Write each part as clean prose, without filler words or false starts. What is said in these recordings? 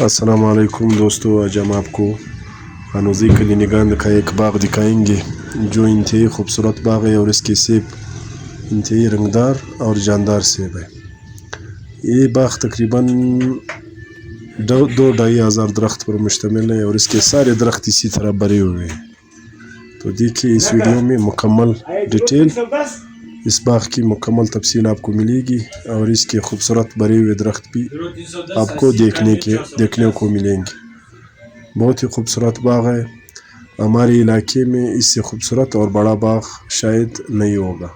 अस्सलाम वालेकुम दोस्तों, आज हम आपको हनूज़ी कलीनिगान का एक बाग दिखाएंगे जो इंतहाई खूबसूरत बाग है और इसके सेब इंतहाई रंगदार और जानदार सेब है। ये बाग तकरीबन 2-2,500 दरख्त पर मुश्तमिल है और इसके सारे दरख्त इसी तरह भरे हुए हैं। तो देखिए इस वीडियो में मुकम्मल डिटेल इस बाग की मुकम्मल तफसील आपको मिलेगी और इसके खूबसूरत भरे हुए दरख्त भी आपको देखने को मिलेंगे। बहुत ही खूबसूरत बाग है। हमारे इलाके में इससे खूबसूरत और बड़ा बाग शायद नहीं होगा।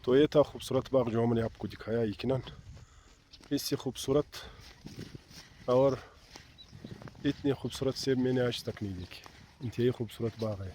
तो ये था खूबसूरत बाग जो हमने आपको दिखाया। यकीनन इससे खूबसूरत और इतने खूबसूरत सेब मैंने आज तक नहीं देखे। इंतहाई खूबसूरत बाग है।